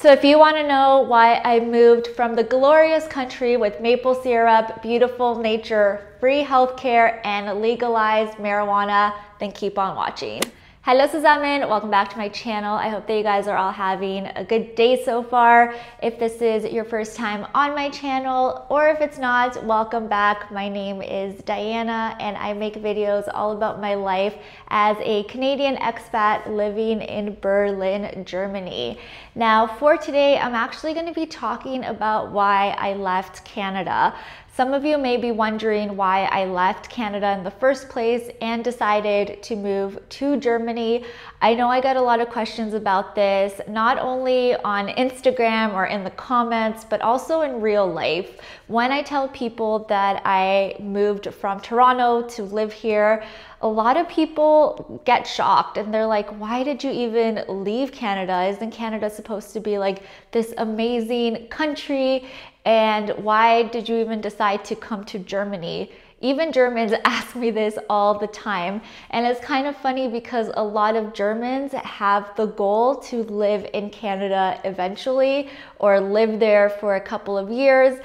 So if you want to know why I moved from the glorious country with maple syrup, beautiful nature, free healthcare, and legalized marijuana, then keep on watching. Hello zusammen, welcome back to my channel. I hope that you guys are all having a good day so far. If this is your first time on my channel, or if it's not, welcome back. My name is Diana and I make videos all about my life as a Canadian expat living in Berlin, Germany. Now for today, I'm actually going to be talking about why I left Canada. Some of you may be wondering why I left Canada in the first place and decided to move to Germany. I know I got a lot of questions about this, not only on Instagram or in the comments, but also in real life. When I tell people that I moved from Toronto to live here, a lot of people get shocked and they're like, why did you even leave Canada? Isn't Canada supposed to be like this amazing country? And why did you even decide to come to Germany? Even Germans ask me this all the time. And it's kind of funny because a lot of Germans have the goal to live in Canada eventually or live there for a couple of years.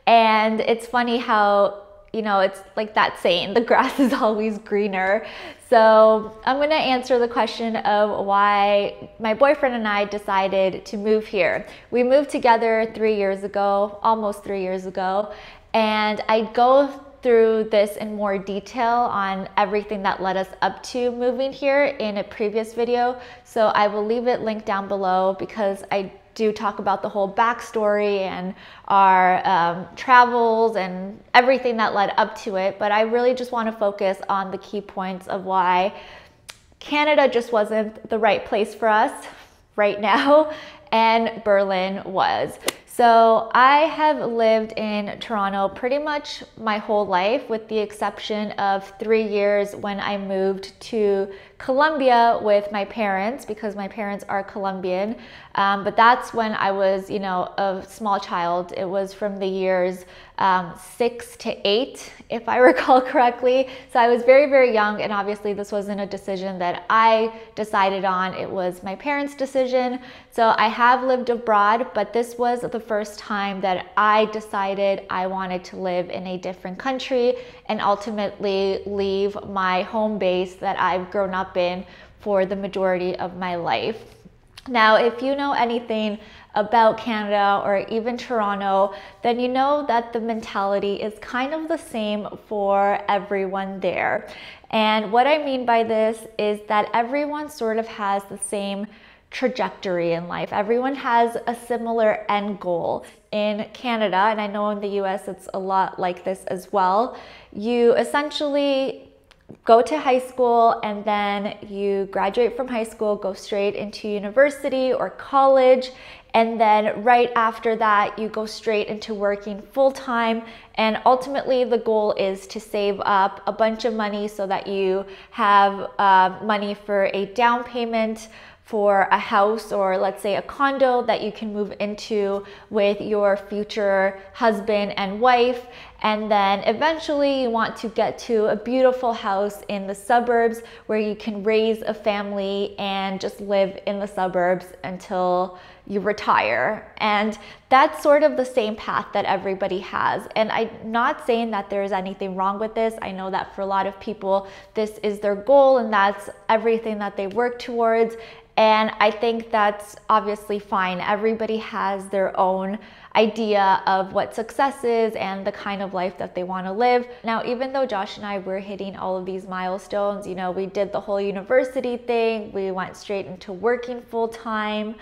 And it's funny how, you know, it's like that saying, the grass is always greener. So I'm gonna answer the question of why my boyfriend and I decided to move here. We moved together 3 years ago, almost 3 years ago, and I go through this in more detail on everything that led us up to moving here in a previous video. So I will leave it linked down below because I do talk about the whole backstory and our travels and everything that led up to it. But I really just want to focus on the key points of why Canada just wasn't the right place for us right now, and Berlin was. So I have lived in Toronto pretty much my whole life, with the exception of 3 years when I moved to Colombia with my parents, because my parents are Colombian. But that's when I was, you know, a small child. It was from the years 6 to 8, if I recall correctly. So I was very, very young, and obviously this wasn't a decision that I decided on. It was my parents' decision. So I have lived abroad, but this was the first time that I decided I wanted to live in a different country and ultimately leave my home base that I've grown up in for the majority of my life. Now, if you know anything about Canada or even Toronto, then you know that the mentality is kind of the same for everyone there. And what I mean by this is that everyone sort of has the same trajectory in life. Everyone has a similar end goal. In Canada, and I know in the US it's a lot like this as well, you essentially go to high school and then you graduate from high school, go straight into university or college, and then right after that you go straight into working full-time, and ultimately the goal is to save up a bunch of money so that you have money for a down payment for a house, or let's say a condo that you can move into with your future husband and wife. And then eventually you want to get to a beautiful house in the suburbs where you can raise a family and just live in the suburbs until you retire. And that's sort of the same path that everybody has. And I'm not saying that there's anything wrong with this. I know that for a lot of people, this is their goal and that's everything that they work towards. And I think that's obviously fine. Everybody has their own idea of what success is and the kind of life that they want to live. Now, even though Josh and I were hitting all of these milestones, you know, we did the whole university thing, we went straight into working full time.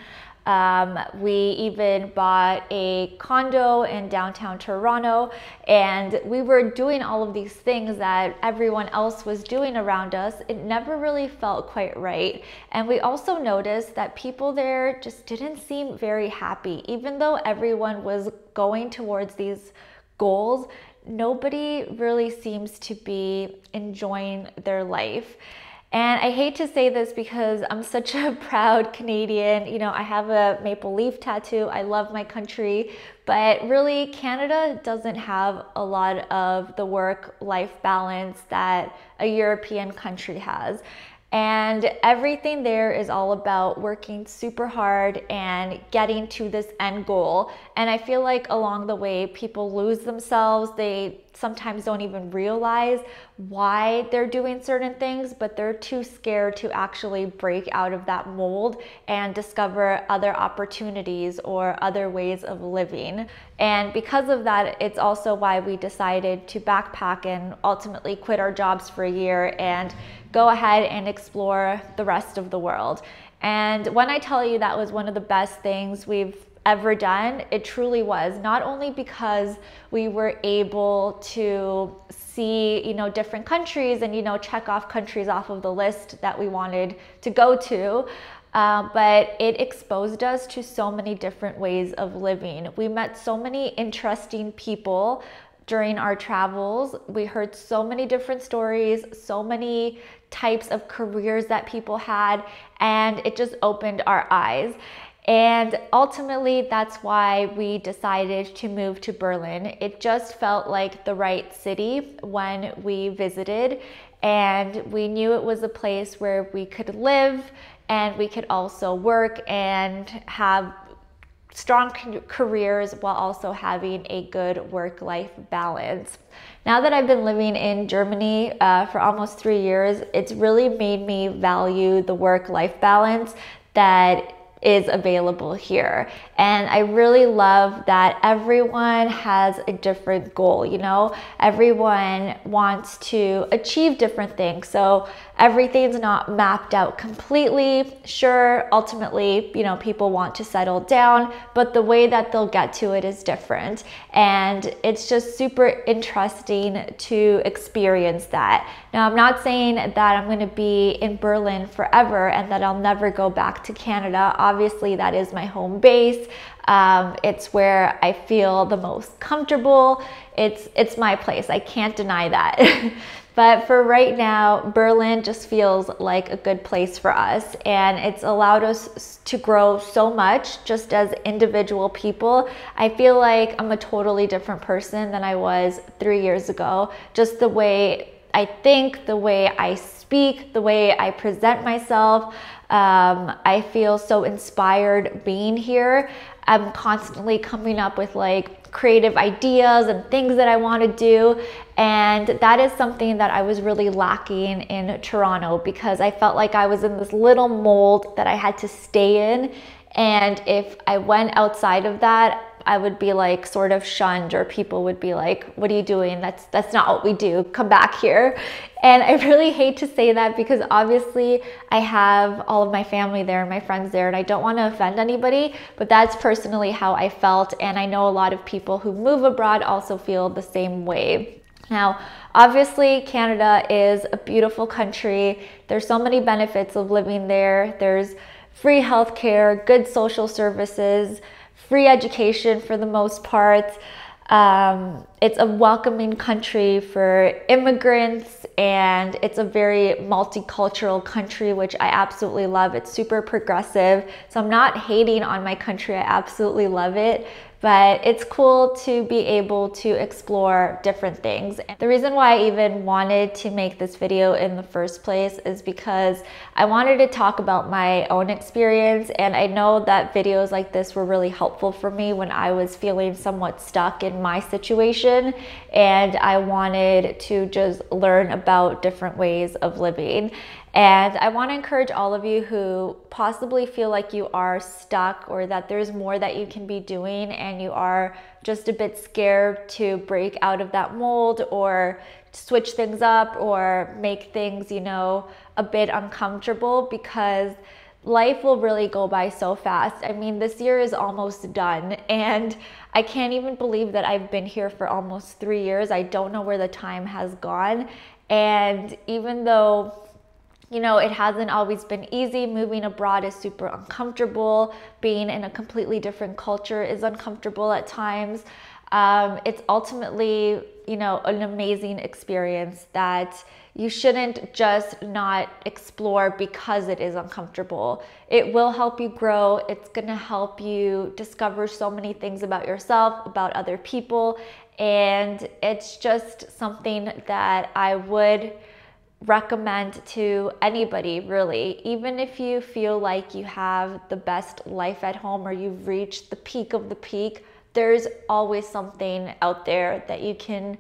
We even bought a condo in downtown Toronto, and we were doing all of these things that everyone else was doing around us. It never really felt quite right. And we also noticed that people there just didn't seem very happy. Even though everyone was going towards these goals, nobody really seems to be enjoying their life. And I hate to say this because I'm such a proud Canadian. You know, I have a maple leaf tattoo. I love my country, but really Canada doesn't have a lot of the work-life balance that a European country has. And everything there is all about working super hard and getting to this end goal. And I feel like along the way, people lose themselves. They sometimes don't even realize why they're doing certain things, but they're too scared to actually break out of that mold and discover other opportunities or other ways of living. And because of that, it's also why we decided to backpack and ultimately quit our jobs for a year and go ahead and explore the rest of the world. And when I tell you that was one of the best things we've ever done, it truly was. Not only because we were able to see, different countries and, check off countries off of the list that we wanted to go to, but it exposed us to so many different ways of living. We met so many interesting people during our travels. We heard so many different stories, so many types of careers that people had, and it just opened our eyes. And ultimately, that's why we decided to move to Berlin. It just felt like the right city when we visited, and we knew it was a place where we could live and we could also work and have strong careers while also having a good work-life balance. Now that I've been living in Germany for almost 3 years, it's really made me value the work-life balance that is available here. And I really love that everyone has a different goal, everyone wants to achieve different things. So everything's not mapped out completely. Sure, ultimately, people want to settle down, but the way that they'll get to it is different. And it's just super interesting to experience that. Now, I'm not saying that I'm going to be in Berlin forever and that I'll never go back to Canada. Obviously, that is my home base. It's where I feel the most comfortable. It's my place. I can't deny that. But for right now, Berlin just feels like a good place for us, and it's allowed us to grow so much just as individual people. I feel like I'm a totally different person than I was 3 years ago. Just the way I think, the way I speak, the way I present myself. I feel so inspired being here. I'm constantly coming up with creative ideas and things that I want to do, and that is something that I was really lacking in Toronto, because I felt like I was in this little mold that I had to stay in, and if I went outside of that, I would be sort of shunned, or people would be like, what are you doing? That's not what we do. Come back here. And I really hate to say that, because obviously I have all of my family there, my friends there, and I don't want to offend anybody, but that's personally how I felt. And I know a lot of people who move abroad also feel the same way. Now, obviously, Canada is a beautiful country. There's so many benefits of living there. There's free healthcare, good social services, free education for the most part. It's a welcoming country for immigrants, and it's a very multicultural country, which I absolutely love. It's super progressive. So I'm not hating on my country. I absolutely love it. But it's cool to be able to explore different things. The reason why I even wanted to make this video in the first place is because I wanted to talk about my own experience, and I know that videos like this were really helpful for me when I was feeling somewhat stuck in my situation, and I wanted to just learn about different ways of living. And I want to encourage all of you who possibly feel like you are stuck, or that there's more that you can be doing and you are just a bit scared to break out of that mold or switch things up or make things, a bit uncomfortable, because life will really go by so fast. I mean, this year is almost done, and I can't even believe that I've been here for almost 3 years. I don't know where the time has gone. And even though it hasn't always been easy. Moving abroad is super uncomfortable. Being in a completely different culture is uncomfortable at times. It's ultimately, an amazing experience that you shouldn't just not explore because it is uncomfortable. It will help you grow. It's gonna help you discover so many things about yourself, about other people, and it's just something that I would recommend to anybody, really. Even if you feel like you have the best life at home or you've reached the peak of the peak, there's always something out there that you can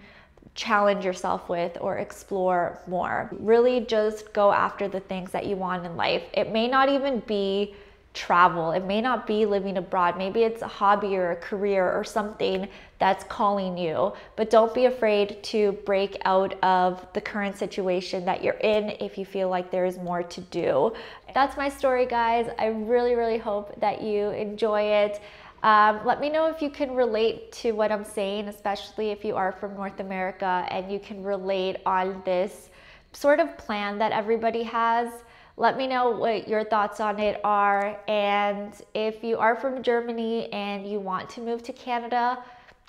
challenge yourself with or explore more. Really just go after the things that you want in life. It may not even be travel. It may not be living abroad. Maybe it's a hobby or a career or something that's calling you, but don't be afraid to break out of the current situation that you're in if you feel like there is more to do. That's my story, guys. I really hope that you enjoy it. Let me know if you can relate to what I'm saying, especially if you are from North America and you can relate on this sort of plan that everybody has. Let me know what your thoughts on it are. And if you are from Germany and you want to move to Canada,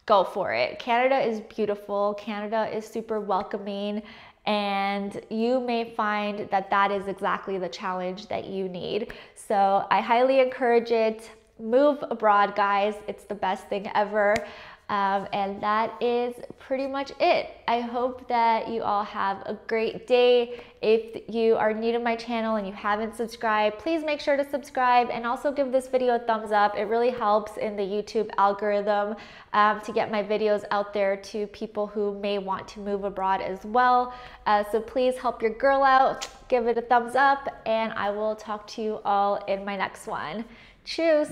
go for it. Canada is beautiful. Canada is super welcoming. And you may find that that is exactly the challenge that you need. So I highly encourage it. Move abroad, guys. It's the best thing ever. And that is pretty much it. I hope that you all have a great day. If you are new to my channel and you haven't subscribed, please make sure to subscribe and also give this video a thumbs up. It really helps in the YouTube algorithm to get my videos out there to people who may want to move abroad as well. So please help your girl out, give it a thumbs up, and I will talk to you all in my next one. Tschüss!